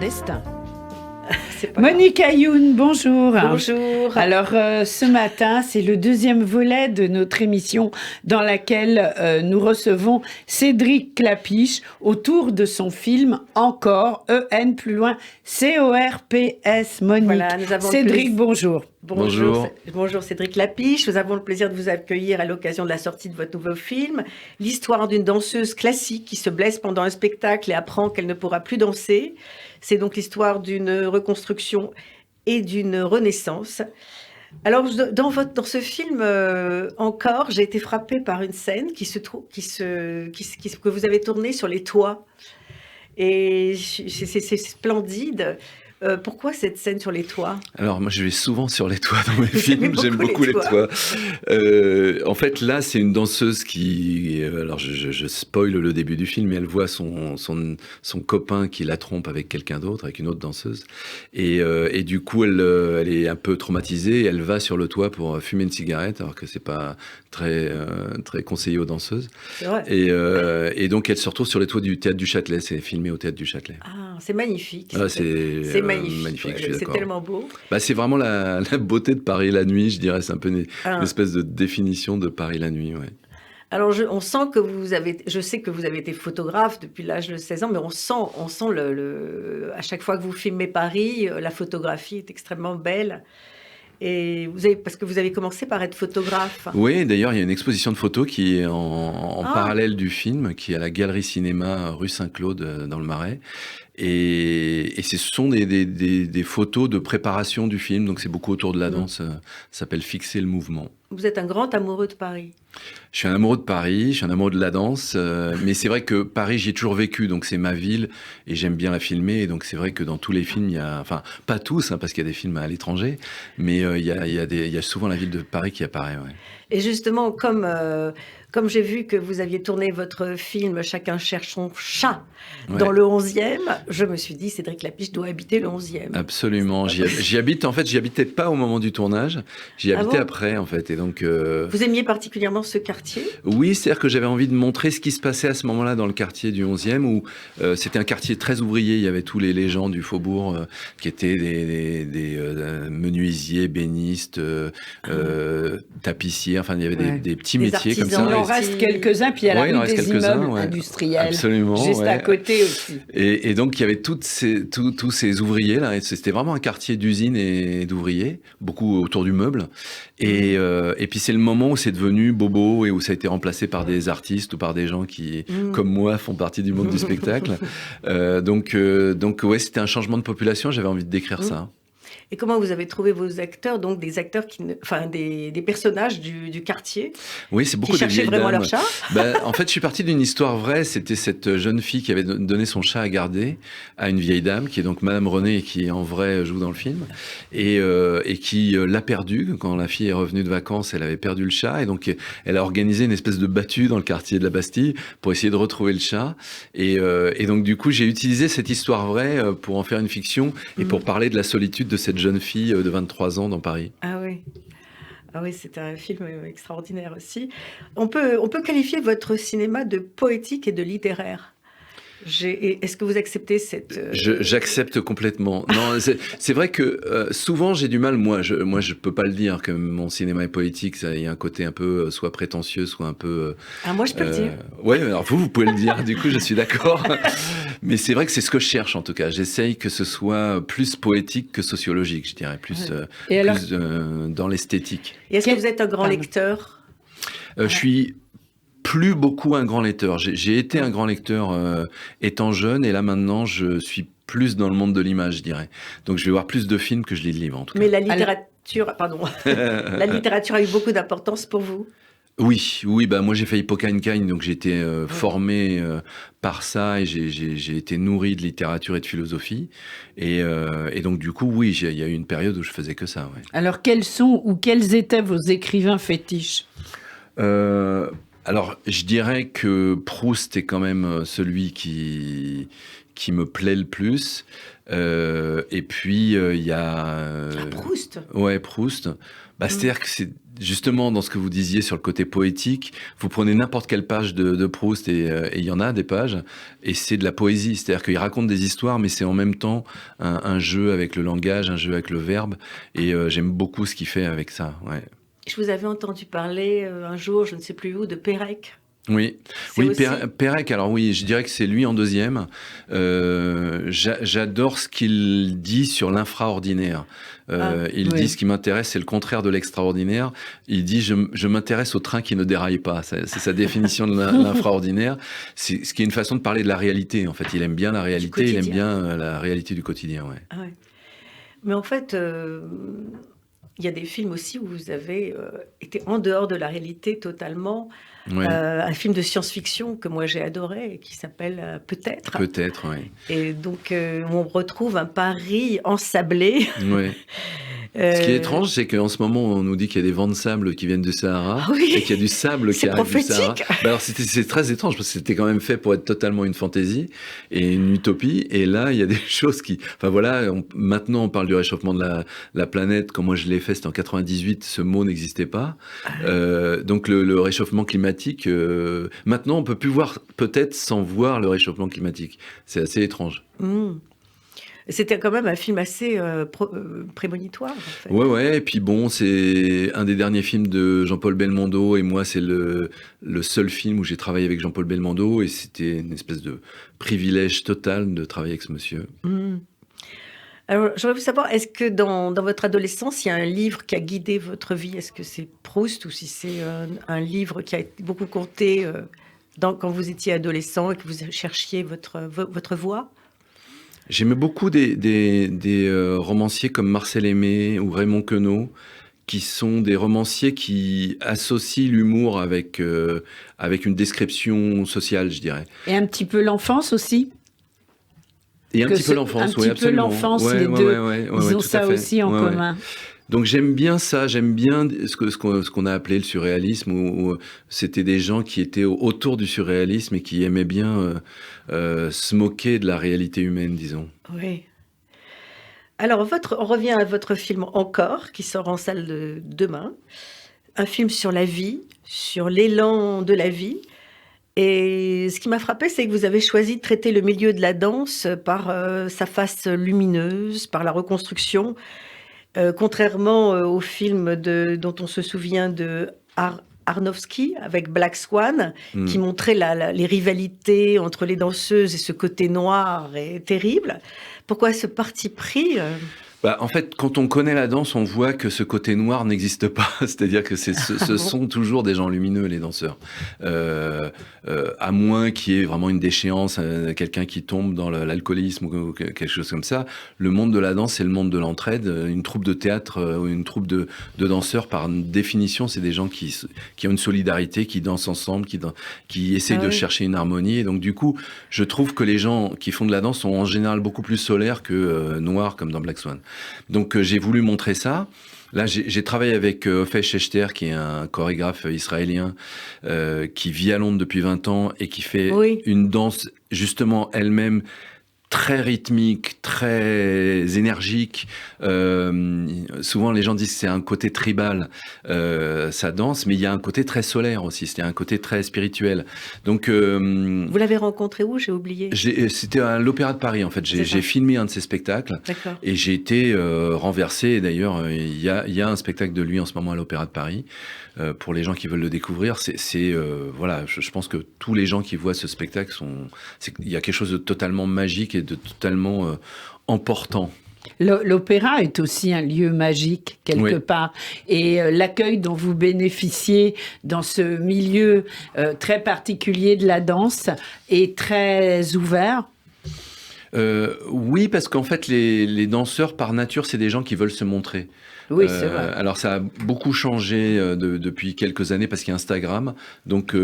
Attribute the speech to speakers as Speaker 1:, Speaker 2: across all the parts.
Speaker 1: destin.
Speaker 2: Monique Ayoun, bonjour.
Speaker 3: Bonjour.
Speaker 2: Alors, ce matin, c'est le deuxième volet de notre émission dans laquelle nous recevons Cédric Clapiche autour de son film Encore, E-N plus loin, C-O-R-P-S. Monique.
Speaker 3: Voilà, nous avons
Speaker 2: Cédric, bonjour.
Speaker 3: Bonjour Cédric Clapiche. Nous avons le plaisir de vous accueillir à l'occasion de la sortie de votre nouveau film. L'histoire d'une danseuse classique qui se blesse pendant un spectacle et apprend qu'elle ne pourra plus danser. C'est donc l'histoire d'une reconstruction et d'une renaissance. Alors, dans ce film Encore, j'ai été frappée par une scène que vous avez tournée sur les toits. Et c'est splendide. Pourquoi cette scène sur les toits ?
Speaker 4: Alors moi je vais souvent sur les toits dans mes films, j'aime beaucoup les toits. En fait là c'est une danseuse qui, alors je spoil le début du film, mais elle voit son copain qui la trompe avec quelqu'un d'autre, avec une autre danseuse, et du coup elle est un peu traumatisée, et elle va sur le toit pour fumer une cigarette, alors que c'est pas très conseillé aux danseuses.
Speaker 3: C'est vrai.
Speaker 4: Et donc elle se retrouve sur les toits du Théâtre du Châtelet, c'est filmé au Théâtre du Châtelet.
Speaker 3: Ah, c'est magnifique.
Speaker 4: C'est magnifique, je suis
Speaker 3: c'est
Speaker 4: d'accord.
Speaker 3: tellement beau.
Speaker 4: C'est vraiment la beauté de Paris la nuit, je dirais. C'est un peu une espèce de définition de Paris la nuit, ouais.
Speaker 3: Alors, on sent que je sais que vous avez été photographe depuis l'âge de 16 ans, mais on sent à chaque fois que vous filmez Paris, la photographie est extrêmement belle. Et parce que vous avez commencé par être photographe.
Speaker 4: Oui, d'ailleurs, il y a une exposition de photos qui est en parallèle du film, qui est à la Galerie Cinéma rue Saint-Claude dans le Marais. Et ce sont des photos de préparation du film, donc c'est beaucoup autour de la danse. Ça s'appelle Fixer le mouvement.
Speaker 3: Vous êtes un grand amoureux de Paris.
Speaker 4: Je suis un amoureux de Paris, je suis un amoureux de la danse, mais c'est vrai que Paris, j'y ai toujours vécu, donc c'est ma ville, et j'aime bien la filmer, et donc c'est vrai que dans tous les films, il y a, enfin, pas tous, parce qu'il y a des films à l'étranger, mais il y a souvent la ville de Paris qui apparaît, ouais.
Speaker 3: Et justement, comme j'ai vu que vous aviez tourné votre film Chacun cherche son chat dans le 11e, je me suis dit, Cédric Clapiche doit habiter le 11e.
Speaker 4: Absolument. J'y habitais pas au moment du tournage, j'y habitais après, en fait. Et donc,
Speaker 3: vous aimiez particulièrement ce quartier ?
Speaker 4: Oui, c'est-à-dire que j'avais envie de montrer ce qui se passait à ce moment-là dans le quartier du 11e, où c'était un quartier très ouvrier. Il y avait tous les gens du faubourg qui étaient des menuisiers, bénistes, tapissiers. Enfin, il y avait des petits métiers
Speaker 3: artisans,
Speaker 4: comme ça.
Speaker 2: Il en reste quelques-uns, puis il y a la rue des immeubles industriels.
Speaker 4: Absolument.
Speaker 2: Juste à côté aussi.
Speaker 4: Et donc, il y avait tous ces ouvriers-là. Et c'était vraiment un quartier d'usines et d'ouvriers, beaucoup autour du meuble. Et puis, c'est le moment où c'est devenu bobo et où ça a été remplacé par des artistes ou par des gens qui, comme moi, font partie du monde du spectacle. Donc, c'était un changement de population. J'avais envie de décrire ça.
Speaker 3: Et comment vous avez trouvé vos acteurs, donc des acteurs des personnages du quartier,
Speaker 4: oui, c'est beaucoup
Speaker 3: qui cherchaient vraiment
Speaker 4: dames.
Speaker 3: leur chat.
Speaker 4: En fait, je suis parti d'une histoire vraie. C'était cette jeune fille qui avait donné son chat à garder à une vieille dame, qui est donc Madame René, et qui en vrai joue dans le film, et qui l'a perdu. Quand la fille est revenue de vacances, elle avait perdu le chat, et donc elle a organisé une espèce de battue dans le quartier de la Bastille pour essayer de retrouver le chat. Et donc du coup, j'ai utilisé cette histoire vraie pour en faire une fiction et pour parler de la solitude de cette jeune fille de 23 ans dans Paris.
Speaker 3: Ah oui, c'est un film extraordinaire aussi. On peut qualifier votre cinéma de poétique et de littéraire. Est-ce que vous acceptez cette...
Speaker 4: J'accepte complètement. Non, c'est vrai que souvent j'ai du mal, moi je peux pas le dire que mon cinéma est poétique, il y a un côté un peu soit prétentieux, soit un peu...
Speaker 3: moi je peux le dire.
Speaker 4: Ouais, alors vous pouvez le dire, du coup je suis d'accord. Mais c'est vrai que c'est ce que je cherche en tout cas. J'essaye que ce soit plus poétique que sociologique, je dirais, plus dans l'esthétique.
Speaker 3: Et est-ce que vous êtes un grand lecteur ?
Speaker 4: Je suis... plus beaucoup un grand lecteur. J'ai été un grand lecteur étant jeune, et là maintenant je suis plus dans le monde de l'image, je dirais. Donc je vais voir plus de films que je lis de livres en tout cas.
Speaker 3: Mais la littérature, la littérature a eu beaucoup d'importance pour vous ?
Speaker 4: Oui, moi j'ai fait Hippocagne, donc j'ai été formé par ça, et j'ai été nourri de littérature et de philosophie, et donc du coup oui, il y a eu une période où je faisais que ça. Ouais.
Speaker 2: Alors quels étaient vos écrivains fétiches ?
Speaker 4: Alors, je dirais que Proust est quand même celui qui qui me plaît le plus. Et puis, il y a...
Speaker 3: Proust.
Speaker 4: Ouais, Proust. C'est-à-dire que c'est justement dans ce que vous disiez sur le côté poétique, vous prenez n'importe quelle page de Proust, et il y en a des pages, et c'est de la poésie. C'est-à-dire qu'il raconte des histoires, mais c'est en même temps un jeu avec le langage, un jeu avec le verbe, et j'aime beaucoup ce qu'il fait avec ça. Ouais.
Speaker 3: Je vous avais entendu parler un jour, je ne sais plus où, de Pérec.
Speaker 4: Oui, Pérec, alors oui, je dirais que c'est lui en deuxième. J'adore ce qu'il dit sur l'infraordinaire. Il dit ce qui m'intéresse, c'est le contraire de l'extraordinaire. Il dit je m'intéresse au train qui ne déraille pas. C'est sa définition de l'infraordinaire. C'est ce qui est une façon de parler de la réalité. En fait, il aime bien la réalité, il aime bien la réalité du quotidien. Ouais.
Speaker 3: Ah ouais. Mais en fait, il y a des films aussi où vous avez été en dehors de la réalité totalement.
Speaker 4: Ouais.
Speaker 3: Un film de science-fiction que moi j'ai adoré, qui s'appelle Peut-être.
Speaker 4: Peut-être, oui.
Speaker 3: Et donc on retrouve un Paris ensablé.
Speaker 4: Ouais. Ce qui est étrange, c'est qu'en ce moment, on nous dit qu'il y a des vents de sable qui viennent du Sahara, et qu'il y a du sable qui arrive du Sahara. Alors c'est très étrange, parce que c'était quand même fait pour être totalement une fantaisie et une utopie. Et là, il y a des choses qui... Enfin voilà, maintenant on parle du réchauffement de la planète. Quand moi je l'ai fait, c'était en 98, ce mot n'existait pas. Donc le réchauffement climatique, maintenant on peut plus voir peut-être sans voir le réchauffement climatique. C'est assez étrange.
Speaker 3: C'était quand même un film assez prémonitoire. En fait.
Speaker 4: Ouais. Et puis bon, c'est un des derniers films de Jean-Paul Belmondo. Et moi, c'est le seul film où j'ai travaillé avec Jean-Paul Belmondo. Et c'était une espèce de privilège total de travailler avec ce monsieur.
Speaker 3: Alors, j'aurais voulu savoir, est-ce que dans votre adolescence, il y a un livre qui a guidé votre vie? Est-ce que c'est Proust ou si c'est un livre qui a beaucoup compté quand vous étiez adolescent et que vous cherchiez votre voie?
Speaker 4: J'aimais beaucoup des romanciers comme Marcel Aimé ou Raymond Queneau, qui sont des romanciers qui associent l'humour avec une description sociale, je dirais.
Speaker 2: Et un petit peu l'enfance aussi.
Speaker 4: Et un petit peu l'enfance, oui, absolument. Un petit peu
Speaker 2: l'enfance, les deux, ils ont ça aussi en commun.
Speaker 4: Donc j'aime bien ça, j'aime bien ce qu'on a appelé le surréalisme, où c'était des gens qui étaient autour du surréalisme et qui aimaient bien se moquer de la réalité humaine, disons.
Speaker 3: Oui. Alors on revient à votre film Encore, qui sort en salle demain. Un film sur la vie, sur l'élan de la vie. Et ce qui m'a frappé, c'est que vous avez choisi de traiter le milieu de la danse par sa face lumineuse, par la reconstruction. Contrairement au film dont on se souvient de Aronofsky avec Black Swan, qui montrait les rivalités entre les danseuses et ce côté noir et terrible. Pourquoi ce parti pris
Speaker 4: En fait, quand on connaît la danse, on voit que ce côté noir n'existe pas. C'est-à-dire que ce sont toujours des gens lumineux, les danseurs. À moins qu'il y ait vraiment une déchéance, quelqu'un qui tombe dans l'alcoolisme ou quelque chose comme ça. Le monde de la danse, c'est le monde de l'entraide. Une troupe de théâtre ou une troupe de danseurs, par définition, c'est des gens qui ont une solidarité, qui dansent ensemble, qui essaient de chercher une harmonie. Et donc, du coup, je trouve que les gens qui font de la danse sont en général beaucoup plus solaires que noirs, comme dans Black Swan. Donc j'ai voulu montrer ça. Là, j'ai travaillé avec Ophel Shechter, qui est un chorégraphe israélien qui vit à Londres depuis 20 ans et qui fait une danse justement elle-même très rythmique, très énergique. Souvent, les gens disent que c'est un côté tribal, sa danse, mais il y a un côté très solaire aussi, c'est un côté très spirituel. Donc,
Speaker 3: vous l'avez rencontré où? J'ai oublié.
Speaker 4: C'était à l'Opéra de Paris, en fait. J'ai filmé un de ses spectacles.
Speaker 3: D'accord. Et
Speaker 4: j'ai été renversé. Et d'ailleurs, il y a un spectacle de lui en ce moment à l'Opéra de Paris. Pour les gens qui veulent le découvrir, voilà, je pense que tous les gens qui voient ce spectacle il y a quelque chose de totalement magique et de totalement emportant.
Speaker 2: L'opéra est aussi un lieu magique, quelque part. Et l'accueil dont vous bénéficiez dans ce milieu très particulier de la danse est très ouvert.
Speaker 4: Oui, parce qu'en fait, les danseurs, par nature, c'est des gens qui veulent se montrer.
Speaker 2: Oui, c'est vrai.
Speaker 4: Alors, ça a beaucoup changé depuis quelques années parce qu'il y a Instagram. Donc,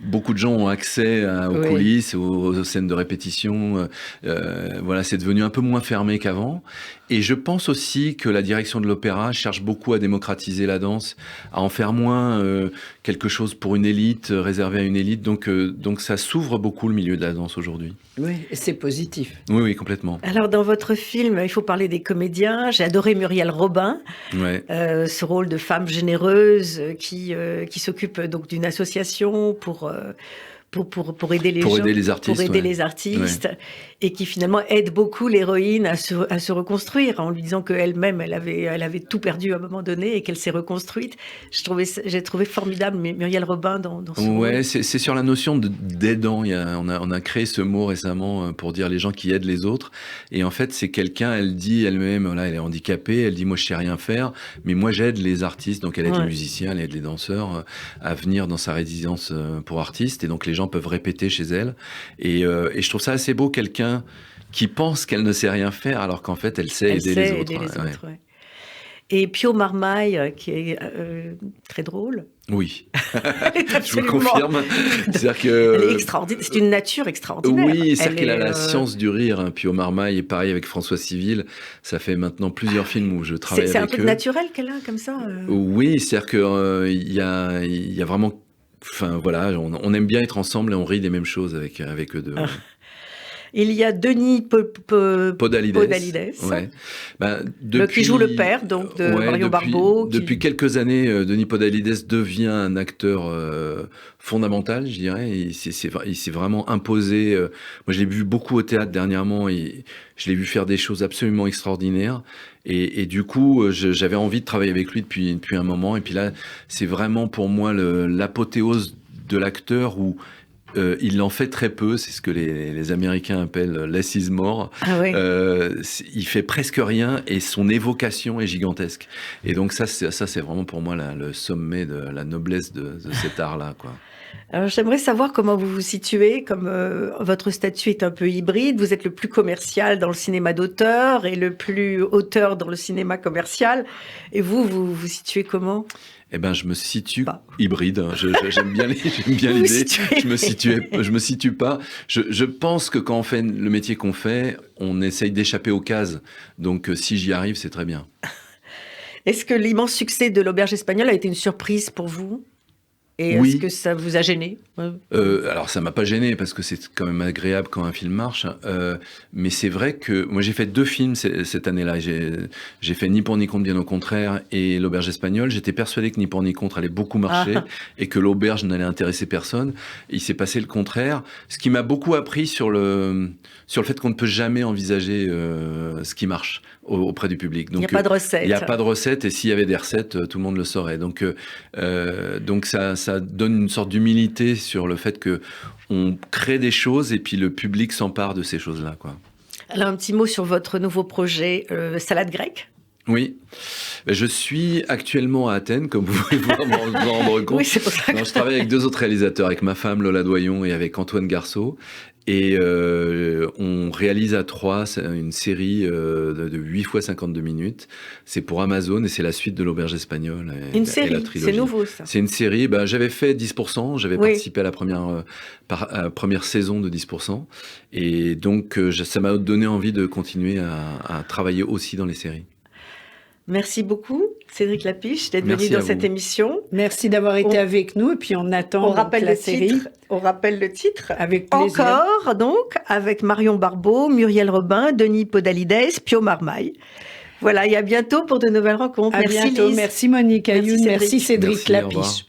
Speaker 4: beaucoup de gens ont accès aux coulisses, aux scènes de répétition. Voilà, c'est devenu un peu moins fermé qu'avant. Et je pense aussi que la direction de l'opéra cherche beaucoup à démocratiser la danse, à en faire moins quelque chose pour une élite, réservé à une élite. Donc ça s'ouvre beaucoup le milieu de la danse aujourd'hui.
Speaker 2: Oui, c'est positif.
Speaker 4: Oui, oui, complètement.
Speaker 3: Alors, dans votre film, il faut parler des comédiens. J'ai adoré Muriel Robin, ce rôle de femme généreuse qui s'occupe donc d'une association pour aider les gens,
Speaker 4: aider les artistes,
Speaker 3: pour aider les artistes, et qui finalement aide beaucoup l'héroïne à se reconstruire en lui disant qu'elle-même, elle avait tout perdu à un moment donné et qu'elle s'est reconstruite. J'ai trouvé formidable Muriel Robin dans ce rôle.
Speaker 4: Ouais, c'est sur la notion d'aidant. On a créé ce mot récemment pour dire les gens qui aident les autres. Et en fait, c'est quelqu'un, elle dit elle-même, là, elle est handicapée, elle dit moi je sais rien faire, mais moi j'aide les artistes. Donc elle aide les musiciens, elle aide les danseurs à venir dans sa résidence pour artistes. Et donc les gens peuvent répéter chez elle. Et je trouve ça assez beau, quelqu'un qui pense qu'elle ne sait rien faire alors qu'en fait elle sait aider les autres.
Speaker 3: Et Pio Marmaille, qui est très drôle.
Speaker 4: Oui, je vous le confirme. C'est-à-dire que
Speaker 3: elle est extraordinaire. C'est une nature extraordinaire.
Speaker 4: Oui, c'est-à-dire qu'elle a la science du rire. Pio Marmaille, et pareil avec François Civil. Ça fait maintenant plusieurs films où je travaille avec eux.
Speaker 3: C'est un peu naturel qu'elle a comme ça.
Speaker 4: Oui, c'est-à-dire qu'il y a vraiment... Enfin voilà, on aime bien être ensemble et on rit des mêmes choses avec eux deux.
Speaker 3: Il y a Denis Podalides.
Speaker 4: Ouais.
Speaker 3: Qui joue le père donc, de Marion Barbeau.
Speaker 4: Depuis quelques années, Denis Podalides devient un acteur fondamental, je dirais. Il s'est vraiment imposé. Moi, je l'ai vu beaucoup au théâtre dernièrement et je l'ai vu faire des choses absolument extraordinaires. Et du coup, j'avais envie de travailler avec lui depuis un moment. Et puis là, c'est vraiment pour moi l'apothéose de l'acteur où il en fait très peu, c'est ce que les Américains appellent less is more. Il fait presque rien et son évocation est gigantesque. Et donc ça c'est vraiment pour moi le sommet de la noblesse de cet art-là, quoi.
Speaker 3: Alors, j'aimerais savoir comment vous vous situez, comme votre statut est un peu hybride. Vous êtes le plus commercial dans le cinéma d'auteur et le plus auteur dans le cinéma commercial. Et vous situez comment ?
Speaker 4: Eh ben, je me situe hybride. J'aime bien l'idée. Je me situe pas. Je pense que quand on fait le métier qu'on fait, on essaye d'échapper aux cases. Donc, si j'y arrive, c'est très bien.
Speaker 3: Est-ce que l'immense succès de l'Auberge espagnole a été une surprise pour vous ? Et est-ce que ça vous a gêné ?
Speaker 4: Alors, ça m'a pas gêné parce que c'est quand même agréable quand un film marche. Mais c'est vrai que moi, j'ai fait 2 films cette année-là. J'ai fait Ni pour ni contre, bien au contraire, et L'Auberge espagnole. J'étais persuadé que Ni pour ni contre allait beaucoup marcher et que L'Auberge n'allait intéresser personne. Il s'est passé le contraire. Ce qui m'a beaucoup appris sur le fait qu'on ne peut jamais envisager ce qui marche auprès du public. Donc,
Speaker 3: il n'y a pas de recette.
Speaker 4: Il n'y a pas de recette, et s'il y avait des recettes, tout le monde le saurait. Donc ça donne une sorte d'humilité sur le fait que on crée des choses et puis le public s'empare de ces choses-là, quoi.
Speaker 3: Alors, un petit mot sur votre nouveau projet, Salade grecque.
Speaker 4: Oui, je suis actuellement à Athènes, comme vous pouvez vous en rendre compte.
Speaker 3: Oui, c'est pour ça.
Speaker 4: Je travaille avec 2 autres réalisateurs, avec ma femme Lola Doyon et avec Antoine Garceau. Et on réalise à 3 une série de 8 fois 52 minutes. C'est pour Amazon et c'est la suite de l'Auberge espagnole.
Speaker 3: Une série, c'est nouveau ça.
Speaker 4: C'est une série, j'avais fait 10%, j'avais participé à la première saison de 10%. Et donc ça m'a donné envie de continuer à travailler aussi dans les séries.
Speaker 3: Merci beaucoup, Cédric Lapiche, d'être venu dans cette émission.
Speaker 2: Merci d'avoir été avec nous. Et puis, on attend la série.
Speaker 3: On rappelle le titre.
Speaker 2: Avec plaisir.
Speaker 3: Encore, donc, avec Marion Barbeau, Muriel Robin, Denis Podalides, Pio Marmaille. Voilà, et à bientôt pour de nouvelles rencontres.
Speaker 2: Merci bientôt. Lise. Merci Monique Ayoun. Merci Cédric Lapiche.